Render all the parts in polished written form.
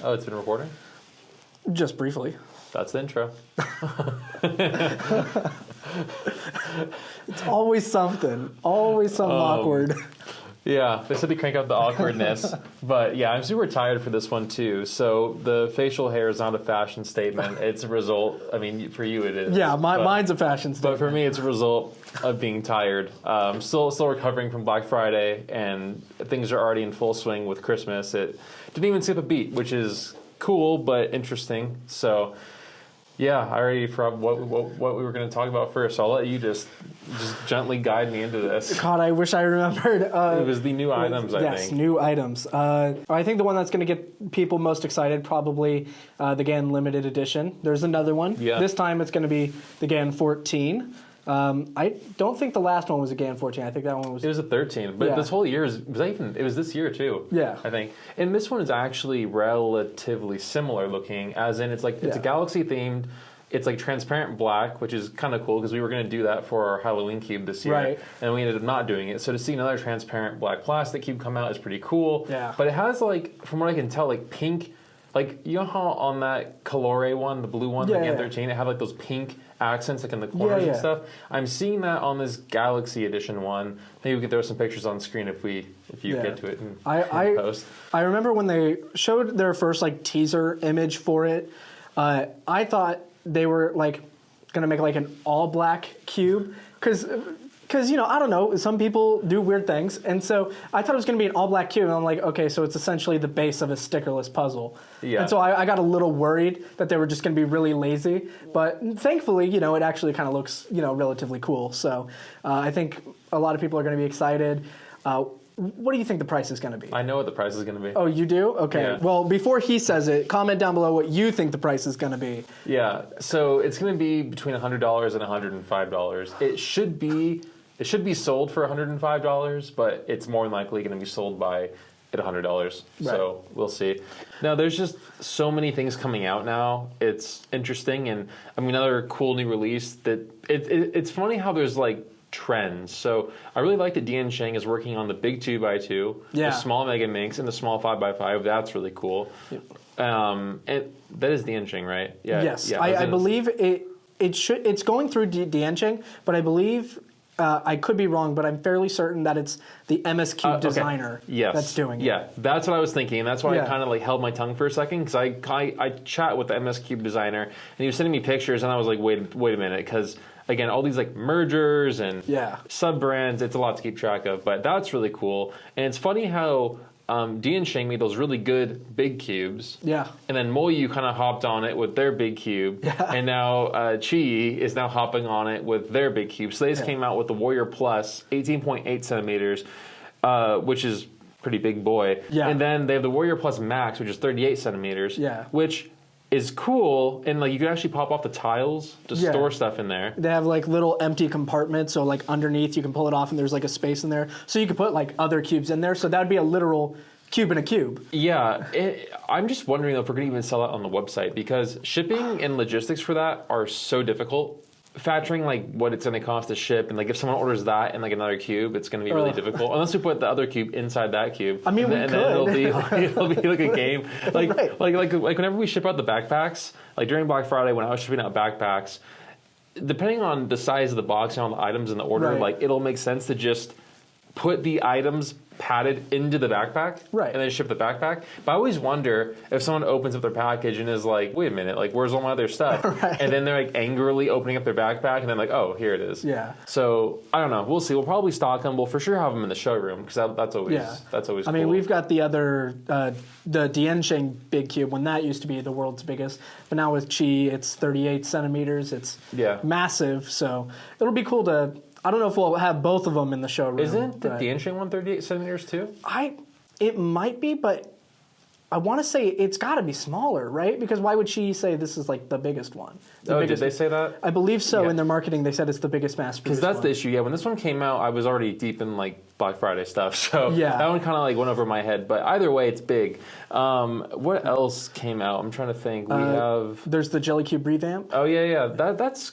Oh, it's been recording? Just briefly. That's the intro. It's always something. Always something awkward. Yeah, they said to crank up the awkwardness. But yeah, I'm super tired for this one too. So the facial hair is not a fashion statement. It's a result. I mean, for you it is. Yeah, mine's a fashion statement. But for me, it's a result of being tired. Still recovering from Black Friday, and things are already in full swing with Christmas. It didn't even skip a beat, which is cool but interesting. So yeah, I already forgot what we were going to talk about first. So I'll let you just gently guide me into this. God, I wish I remembered. It was the new items, I think. Yes, new items. I think the one that's going to get people most excited, probably the GAN Limited Edition. There's another one. Yeah. This time it's going to be the GAN 14. I don't think the last one was a GAN 14. I think that one was... It was a 13, but this whole year it was this year too. Yeah. I think. And this one is actually relatively similar looking, as in it's a Galaxy themed. It's like transparent black, which is kind of cool because we were going to do that for our Halloween cube this year. Right. And we ended up not doing it. So to see another transparent black plastic cube come out is pretty cool. Yeah. But it has, like, from what I can tell, like pink, like, you know how on that Colore one, the blue one, the GAN 13, it had like those pink accents like in the corners and stuff. I'm seeing that on this Galaxy Edition one. Maybe we can throw some pictures on screen if you get to it and post. I remember when they showed their first like teaser image for it, I thought they were like gonna make like an all black cube because you know, I don't know, some people do weird things, and so I thought it was going to be an all-black cube, and I'm like, okay, so it's essentially the base of a stickerless puzzle. Yeah. And so I got a little worried that they were just going to be really lazy, but thankfully, you know, it actually kind of looks, you know, relatively cool. So I think a lot of people are going to be excited. What do you think the price is going to be? I know what the price is going to be. Oh, you do? Okay. Yeah. Well, before he says it, comment down below what you think the price is going to be. Yeah. So it's going to be between $100 and $105. It should be sold for $105, but it's more than likely going to be sold at $100. Right. So we'll see. Now, there's just so many things coming out now. It's interesting, and I mean, another cool new release that it's funny how there's like trends. So I really like that DianSheng is working on the big 2x2, the small Mega Minx, and the small 5x5. That's really cool. Yep. And that is DianSheng, right? Yeah. Yes. Yeah, I believe it's going through DianSheng, but I believe. I could be wrong, but I'm fairly certain that it's the MS Cube designer that's doing it. Yeah, that's what I was thinking, and that's why I kind of like held my tongue for a second, because I chat with the MS Cube designer, and he was sending me pictures, and I was like, wait a minute, because again, all these like mergers and sub brands, it's a lot to keep track of, but that's really cool. And it's funny how DianSheng made those really good big cubes. Yeah. And then Moyu kind of hopped on it with their big cube. Yeah. And now QiYi is now hopping on it with their big cube. So they just came out with the Warrior Plus, 18.8 centimeters, which is pretty big boy. Yeah. And then they have the Warrior Plus Max, which is 38 centimeters. Yeah. Which is cool, and like you can actually pop off the tiles to store stuff in there. They have like little empty compartments, so like underneath you can pull it off and there's like a space in there. So you could put like other cubes in there, so that would be a literal cube in a cube. Yeah, I'm just wondering though if we're going to even sell that on the website, because shipping and logistics for that are so difficult. Factoring like what it's going to cost to ship, and like if someone orders that and like another cube, it's going to be really difficult unless we put the other cube inside that cube. I mean, then it'll be like a game. Like whenever we ship out the backpacks, like during Black Friday when I was shipping out backpacks, depending on the size of the box and all the items in the order, like it'll make sense to just put the items padded into the backpack, and then ship the backpack. But I always wonder if someone opens up their package and is like, wait a minute, like where's all my other stuff? And then they're like angrily opening up their backpack and then like, oh, here it is. Yeah. So I don't know. We'll see. We'll probably stock them. We'll for sure have them in the showroom, because that's always cool. I mean, we've got the other the DianSheng big cube when that used to be the world's biggest, but now with QiYi it's 38 centimeters. It's massive. So it'll be cool to. I don't know if we'll have both of them in the showroom. Isn't the DianSheng one 38 centimeters too? It might be, but I want to say it's got to be smaller, right? Because why would she say this is like the biggest one? Did they say that? I believe so. In their marketing, they said it's the biggest mass produced. Because that's the issue. Yeah, when this one came out, I was already deep in like Black Friday stuff, so that one kind of like went over my head. But either way, it's big. What else came out? I'm trying to think. There's the Jelly Cube Revamp. Oh yeah. That's.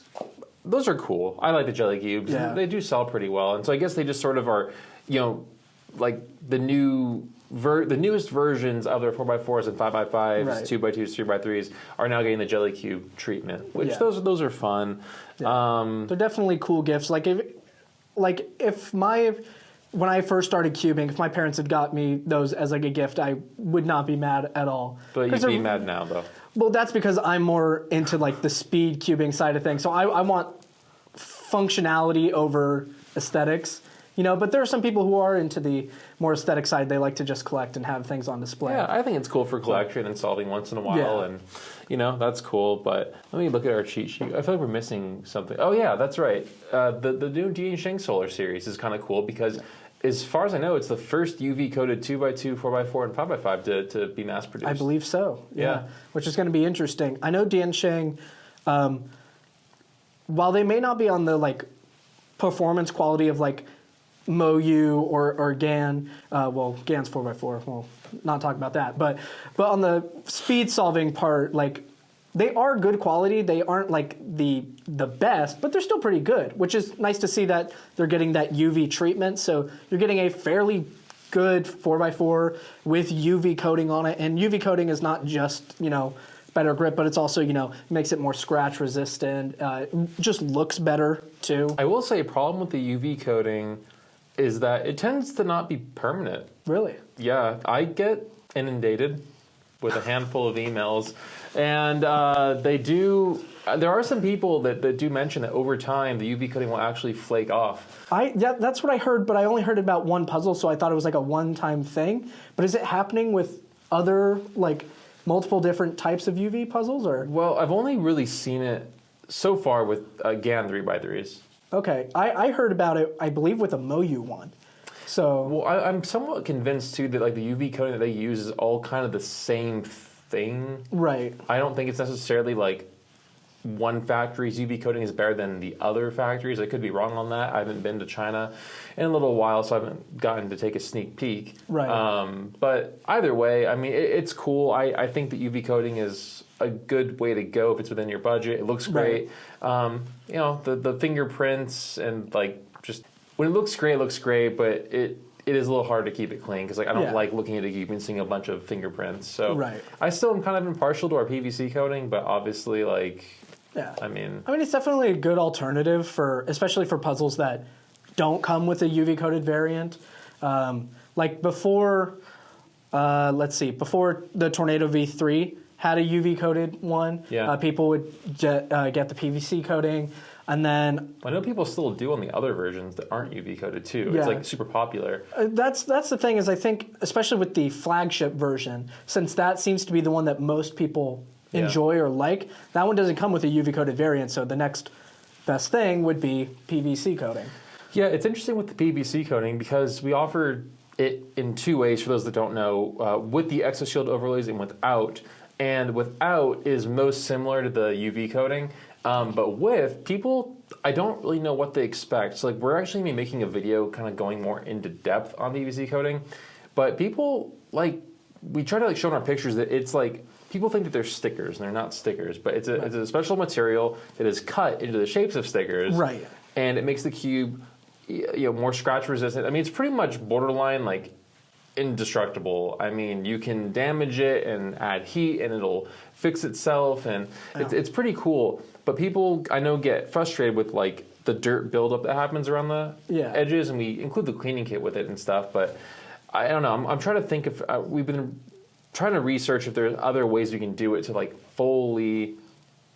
Those are cool. I like the Jelly Cubes. Yeah. They do sell pretty well. And so I guess they just sort of are, you know, like the new the newest versions of their 4x4s and 5x5s, Right. 2x2s, 3x3s are now getting the jelly cube treatment, which those are fun. Yeah. They're definitely cool gifts. When I first started cubing, if my parents had got me those as like a gift, I would not be mad at all. But you'd be mad now, though. Well, that's because I'm more into like the speed cubing side of things. So I want functionality over aesthetics, but there are some people who are into the more aesthetic side. They like to just collect and have things on display. Yeah, I think it's cool for collection and solving once in a while, and that's cool. But let me look at our cheat sheet. I feel like we're missing something. Oh yeah, that's right. The new DianSheng Solar series is kind of cool because, as far as I know, it's the first UV coated 2x2, 4x4, and 5x5 to be mass produced. I believe so. Yeah. Which is going to be interesting. I know DianSheng, while they may not be on the like performance quality of like MoU or GAN, GAN's 4x4. We'll not talk about that. But on the speed solving part, like they are good quality. They aren't like the best, but they're still pretty good, which is nice to see that they're getting that UV treatment. So you're getting a fairly good 4x4 with UV coating on it. And UV coating is not just, better grip, but it's also, makes it more scratch resistant. Just looks better too. I will say a problem with the UV coating is that it tends to not be permanent. Really? Yeah, I get inundated with a handful of emails, and there are some people that do mention that over time the UV coating will actually flake off. That's what I heard, but I only heard about one puzzle, so I thought it was like a one-time thing. But is it happening with other like multiple different types of UV puzzles, or? Well, I've only really seen it so far with GAN 3x3s. Okay, I heard about it, I believe, with a MoU one. So, well, I'm somewhat convinced too that like the UV coating that they use is all kind of the same thing. Right. I don't think it's necessarily like one factory's UV coating is better than the other factories. I could be wrong on that. I haven't been to China in a little while, so I haven't gotten to take a sneak peek. Right. But either way, I mean, it's cool. I think that UV coating is a good way to go if it's within your budget. It looks great. Right. The fingerprints and like just when it looks great, but it is a little hard to keep it clean because like I don't like looking at a cube and seeing a bunch of fingerprints. So I still am kind of impartial to our PVC coating, but obviously like I mean it's definitely a good alternative especially for puzzles that don't come with a UV coated variant. Like before the Tornado V3 had a UV coated one, people would get the PVC coating. And then I know people still do on the other versions that aren't UV coated too. It's like super popular. That's the thing is I think especially with the flagship version, since that seems to be the one that most people enjoy or like, that one doesn't come with a UV coated variant. So the next best thing would be PVC coating. Yeah, it's interesting with the PVC coating because we offered it in two ways for those that don't know, with the ExoShield overlays and without. And without is most similar to the UV coating. But with people, I don't really know what they expect. So like we're actually going to be making a video kind of going more into depth on PVC coating. But people like, we try to like show in our pictures that it's like, people think that they're stickers and they're not stickers. But it's a special material that is cut into the shapes of stickers. Right. And it makes the cube more scratch resistant. I mean, it's pretty much borderline like indestructible. I mean, you can damage it and add heat and it'll fix itself. And it's pretty cool. But people, I know, get frustrated with like the dirt buildup that happens around the edges, and we include the cleaning kit with it and stuff. But I don't know. I'm trying to think if we've been trying to research if there's other ways we can do it to like fully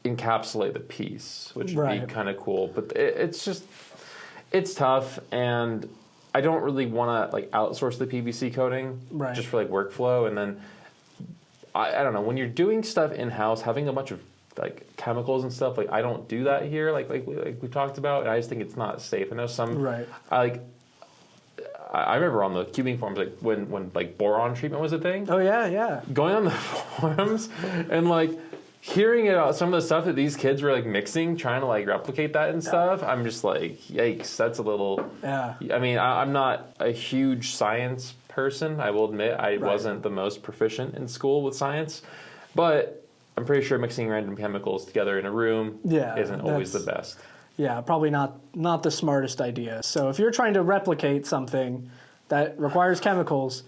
encapsulate the piece, which would be kind of cool. But it's tough, and I don't really want to like outsource the PVC coating just for like workflow. And then I don't know, when you're doing stuff in house, having a bunch of like chemicals and stuff, like I don't do that here, like we talked about, and I just think it's not safe. I know some I remember on the cubing forums, like when like boron treatment was a thing. Oh yeah. Going on the forums and like hearing about some of the stuff that these kids were like mixing, trying to like replicate that and stuff. I'm just like, yikes, that's a little. Yeah. I mean, I'm not a huge science person. I will admit I wasn't the most proficient in school with science, but I'm pretty sure mixing random chemicals together in a room isn't always the best. Yeah, probably not the smartest idea. So if you're trying to replicate something that requires chemicals,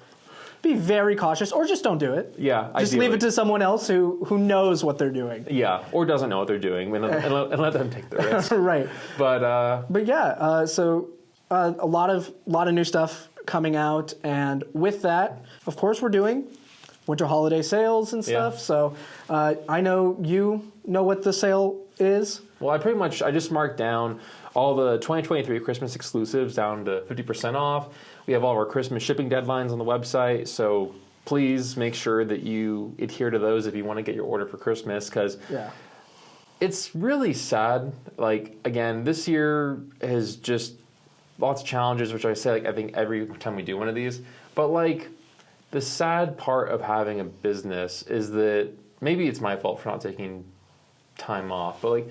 be very cautious, or just don't do it. Yeah, just leave it to someone else who knows what they're doing. Yeah, or doesn't know what they're doing, and let them take the risk. Right. But yeah, so a lot of new stuff coming out, and with that, of course, we're doing winter holiday sales and stuff. Yeah. So I know you know what the sale is. Well, I just marked down all the 2023 Christmas exclusives down to 50% off. We have all of our Christmas shipping deadlines on the website, so please make sure that you adhere to those if you want to get your order for Christmas, because it's really sad. Like, again, this year has just lots of challenges, which I say, like, I think every time we do one of these. But, like, the sad part of having a business is that maybe it's my fault for not taking time off, but, like,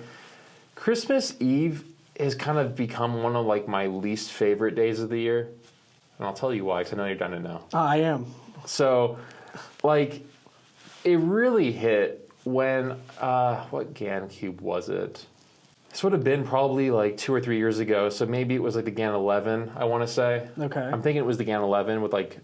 Christmas Eve has kind of become one of, like, my least favorite days of the year. And I'll tell you why, because I know you're dying to know. I am. So, like, it really hit when, what GAN Cube was it? This would have been probably like 2 or 3 years ago, so maybe it was like the GAN 11, I want to say. Okay. I'm thinking it was the GAN 11 with like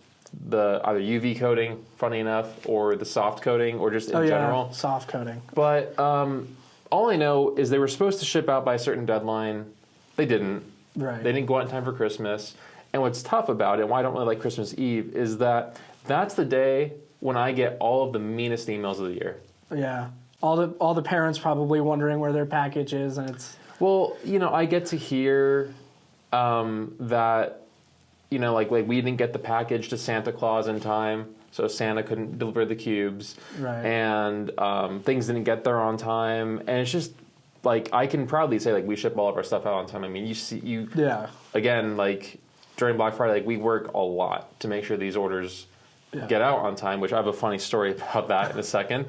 the either UV coating, funny enough, or the soft coating, or just in general. Soft coating. But all I know is they were supposed to ship out by a certain deadline. They didn't. Right. They didn't go out in time for Christmas. And what's tough about it, and why I don't really like Christmas Eve, is that that's the day when I get all of the meanest emails of the year. Yeah. All the parents probably wondering where their package is, and it's... Well, you know, I get to hear that, you know, like we didn't get the package to Santa Claus in time, so Santa couldn't deliver the cubes. Right. And things didn't get there on time. And it's just, like, I can proudly say, like, we ship all of our stuff out on time. I mean, again, like, during Black Friday, like, we work a lot to make sure these orders get out on time, which I have a funny story about that in a second.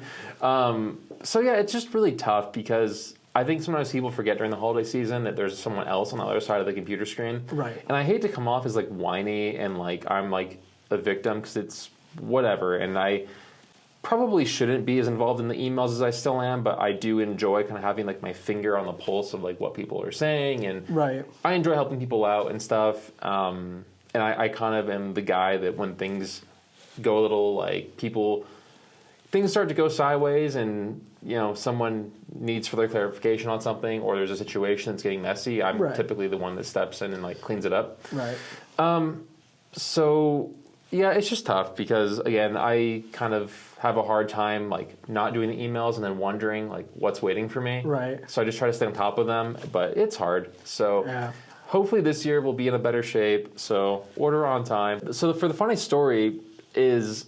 So yeah, it's just really tough because I think sometimes people forget during the holiday season that there's someone else on the other side of the computer screen. Right. And I hate to come off as like whiny and like I'm like a victim, because it's whatever. And I probably shouldn't be as involved in the emails as I still am, but I do enjoy kind of having like my finger on the pulse of like what people are saying. And I enjoy helping people out and stuff. And I kind of am the guy that when things go a little like things start to go sideways and, you know, someone needs further clarification on something, or there's a situation that's getting messy, I'm typically the one that steps in and like cleans it up. Right. So yeah, it's just tough because again, I kind of have a hard time like not doing the emails and then wondering like what's waiting for me. Right. So I just try to stay on top of them, but it's hard. So hopefully this year we'll be in a better shape. So order on time. So for the funny story is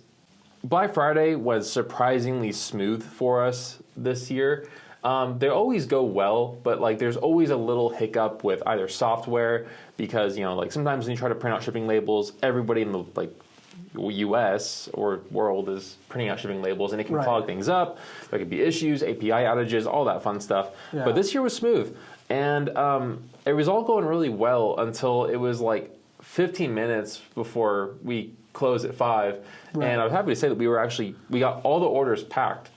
Black Friday was surprisingly smooth for us this year. They always go well, but like there's always a little hiccup with either software, because, you know, like sometimes when you try to print out shipping labels, everybody in the like US or world is printing out shipping labels, and it can clog things up. There could be issues, API outages, all that fun stuff. Yeah. But this year was smooth, and it was all going really well until it was like 15 minutes before we closed at 5. And I was happy to say that we got all the orders packed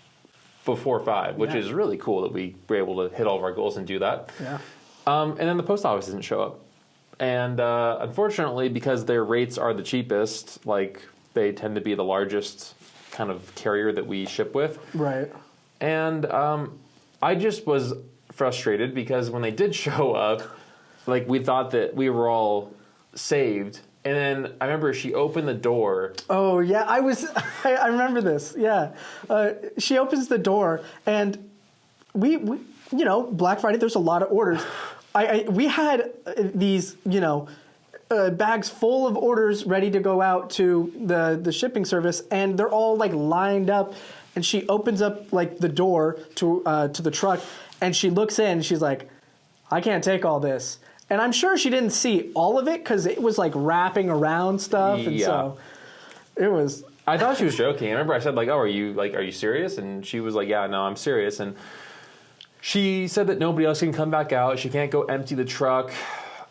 before 5, which is really cool that we were able to hit all of our goals and do that. Yeah. And then the post office didn't show up. And unfortunately, because their rates are the cheapest, like they tend to be the largest kind of carrier that we ship with. Right. And I just was frustrated because when they did show up, like we thought that we were all saved. And then I remember she opened the door. Oh, yeah. I remember this. Yeah. She opens the door, and we you know, Black Friday, there's a lot of orders. We had these, you know, bags full of orders ready to go out to the shipping service, and they're all like lined up. And she opens up like the door to the truck, and she looks in, and she's like, I can't take all this. And I'm sure she didn't see all of it because it was like wrapping around stuff, and so it was. I thought she was joking. I remember I said like, "Oh, are you serious?" And she was like, "Yeah, no, I'm serious." And she said that nobody else can come back out. She can't go empty the truck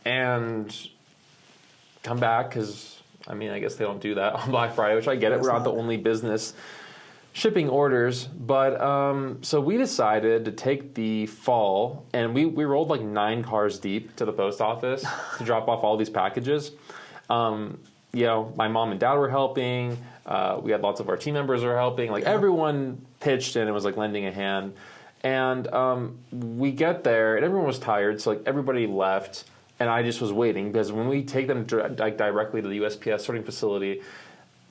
and come back because, I mean, I guess they don't do that on Black Friday, which I get it. We're not the only business shipping orders, but so we decided to take the fall, and we rolled like 9 cars deep to the post office to drop off all these packages. You know, my mom and dad were helping. We had lots of our team members were helping. Like everyone pitched in and was like lending a hand. And we get there and everyone was tired. So like everybody left and I just was waiting because when we take them directly to the USPS sorting facility,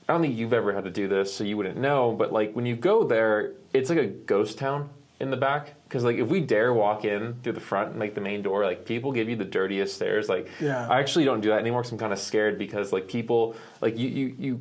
I don't think you've ever had to do this, so you wouldn't know. But like when you go there, it's like a ghost town in the back. Because like if we dare walk in through the front and like the main door, like people give you the dirtiest stares. Like I actually don't do that anymore because I'm kind of scared because like people like you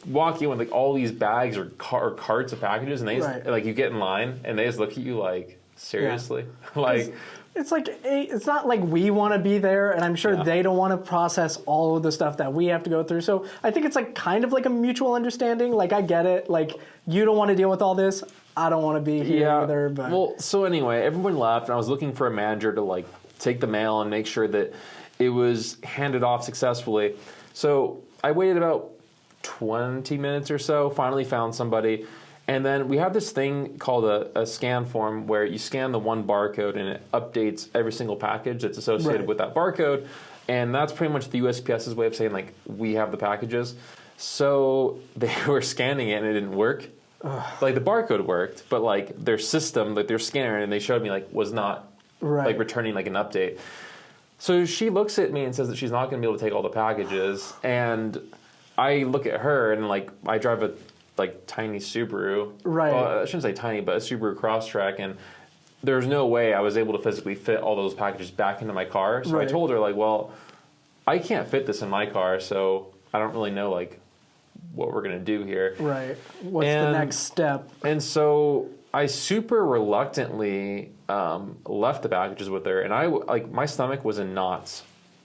walk in with like all these bags or carts of packages and they just, like you get in line and they just look at you like seriously like. It's like it's not like we want to be there, and I'm sure they don't want to process all of the stuff that we have to go through. So I think it's like kind of like a mutual understanding. Like I get it. Like you don't want to deal with all this. I don't want to be here either. But well, so anyway, everyone left, and I was looking for a manager to like take the mail and make sure that it was handed off successfully. So I waited about 20 minutes or so. Finally found somebody. And then we have this thing called a scan form where you scan the one barcode and it updates every single package that's associated with that barcode. And that's pretty much the USPS's way of saying, like, we have the packages. So they were scanning it and it didn't work. Like, the barcode worked, but, like, their system, like, their scanner, and they showed me, like, was not, like, returning, like, an update. So she looks at me and says that she's not going to be able to take all the packages. And I look at her and, like, I drive a like tiny Subaru. Well, I shouldn't say tiny, but a Subaru Crosstrek, and there's no way I was able to physically fit all those packages back into my car. So I told her like, well, I can't fit this in my car, so I don't really know like what we're gonna do here. What's the next step? And so I super reluctantly left the packages with her, and I like my stomach was in knots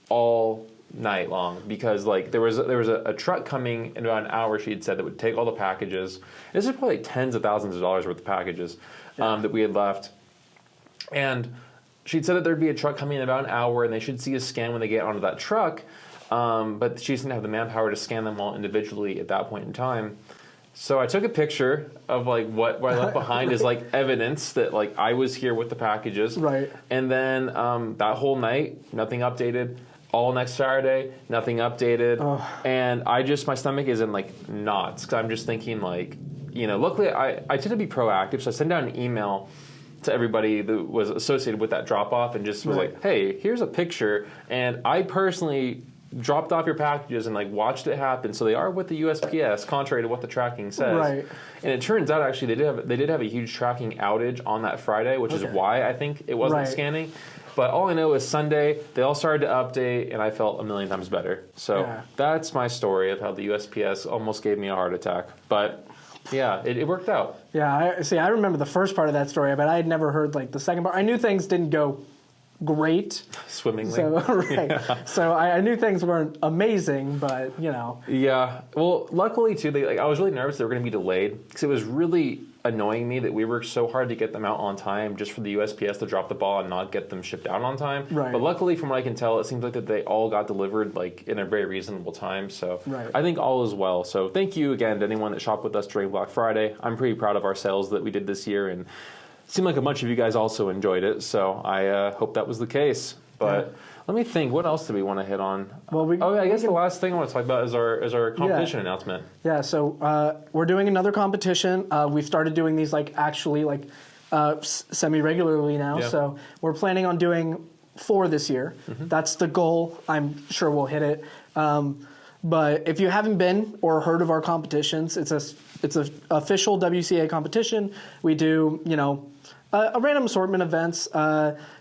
all night long because like there was a truck coming in about an hour, she had said, that would take all the packages. This is probably tens of thousands of dollars worth of packages that we had left, and she'd said that there'd be a truck coming in about an hour and they should see a scan when they get onto that truck, but she didn't have the manpower to scan them all individually at that point in time. So I took a picture of like what I left behind as like evidence that like I was here with the packages, and then that whole night nothing updated. All next Saturday, nothing updated. And my stomach is in like knots because I'm just thinking like, you know, luckily I tend to be proactive. So I sent out an email to everybody that was associated with that drop off and just was like, hey, here's a picture. And I personally dropped off your packages and like watched it happen. So they are with the USPS, contrary to what the tracking says. And it turns out actually they did have a huge tracking outage on that Friday, which is why I think it wasn't scanning. But all I know is Sunday, they all started to update, and I felt a million times better. So that's my story of how the USPS almost gave me a heart attack. But yeah, it worked out. Yeah, I remember the first part of that story, but I had never heard like the second part. I knew things didn't go great. Swimmingly. So, So I knew things weren't amazing, but, you know. Yeah. Well, luckily, too, I was really nervous they were going to be delayed because it was really annoying me that we worked so hard to get them out on time just for the USPS to drop the ball and not get them shipped out on time. But luckily, from what I can tell, it seems like that they all got delivered like in a very reasonable time. So I think all is well. So thank you again to anyone that shopped with us during Black Friday. I'm pretty proud of our sales that we did this year, and it seemed like a bunch of you guys also enjoyed it. So I hope that was the case. But let me think. What else do we want to hit on? Well, I guess the last thing I want to talk about is our competition announcement. Yeah. So we're doing another competition. We've started doing these like actually like semi-regularly now. So we're planning on doing 4 this year. That's the goal. I'm sure we'll hit it. But if you haven't been or heard of our competitions, it's an official WCA competition. We do, you know, a random assortment of events,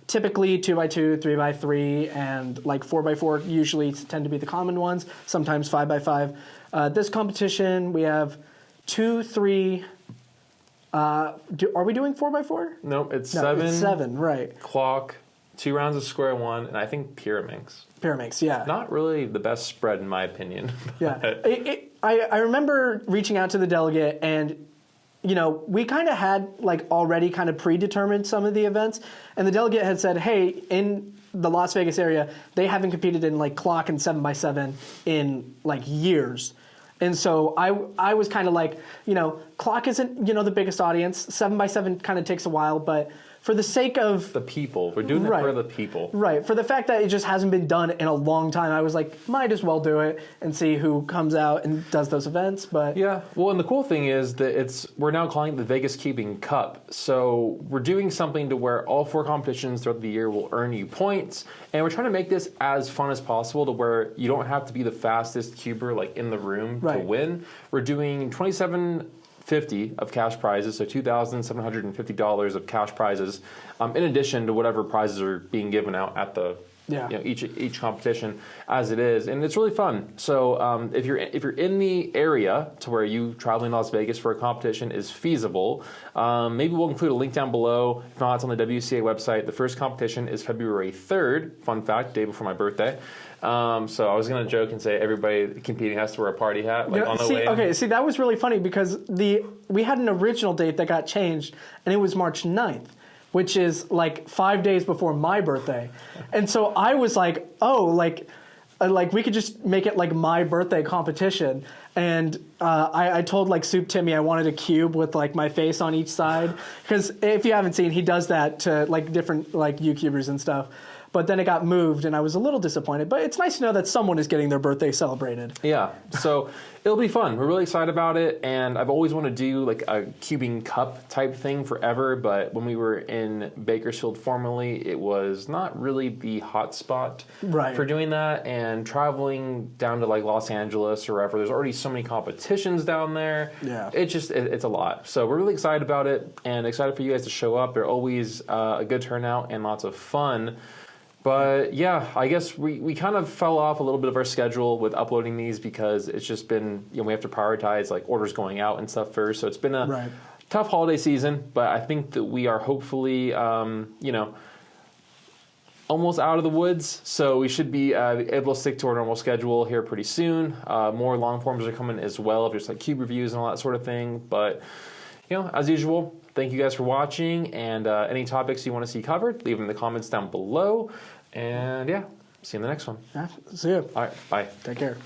typically 2x2, 3x3, and like 4x4 usually tend to be the common ones, sometimes 5x5. This competition, we have 2, 3, are we doing 4x4? Nope, it's 7. It's 7, right. Clock, 2 rounds of square one, and I think Pyraminx. Pyraminx, yeah. Not really the best spread in my opinion. Yeah. I remember reaching out to the delegate and, you know, we kind of had like already kind of predetermined some of the events, and the delegate had said, hey, in the Las Vegas area, they haven't competed in like clock and 7x7 in like years. And so I was kind of like, you know, Clock isn't, the biggest audience. 7x7 kind of takes a while, but for the sake of the people, we're doing it for the people. Right. For the fact that it just hasn't been done in a long time, I was like, might as well do it and see who comes out and does those events. But yeah, well, and the cool thing is that we're now calling it the Vegas Cubing Cup. So we're doing something to where all 4 competitions throughout the year will earn you points, and we're trying to make this as fun as possible to where you don't have to be the fastest cuber like in the room to win. We're doing $27.50 of cash prizes, so $2,750 of cash prizes, in addition to whatever prizes are being given out at the each competition as it is, and it's really fun. So if you're in the area to where you traveling to Las Vegas for a competition is feasible, maybe we'll include a link down below. If not, it's on the WCA website. The first competition is February 3rd. Fun fact, day before my birthday. So I was gonna joke and say everybody competing has to wear a party hat on the way in. Okay, see, that was really funny because we had an original date that got changed, and it was March 9th, which is like 5 days before my birthday. And so I was like, oh, like we could just make it like my birthday competition. And I told like Soup Timmy I wanted a cube with like my face on each side. Because if you haven't seen, he does that to like different like YouTubers and stuff. But then it got moved, and I was a little disappointed. But it's nice to know that someone is getting their birthday celebrated. Yeah, so it'll be fun. We're really excited about it, and I've always wanted to do like a cubing cup type thing forever. But when we were in Bakersfield formerly, it was not really the hot spot for doing that. And traveling down to like Los Angeles or wherever, there's already so many competitions down there. Yeah, it's a lot. So we're really excited about it, and excited for you guys to show up. They're always a good turnout and lots of fun. But yeah, I guess we kind of fell off a little bit of our schedule with uploading these because it's just been, we have to prioritize like orders going out and stuff first. So it's been a tough holiday season, but I think that we are hopefully, almost out of the woods. So we should be able to stick to our normal schedule here pretty soon. More long forms are coming as well, just like cube reviews and all that sort of thing. But, as usual, thank you guys for watching, and any topics you want to see covered, leave them in the comments down below. And yeah, see you in the next one. Yeah, see you. All right, bye. Take care.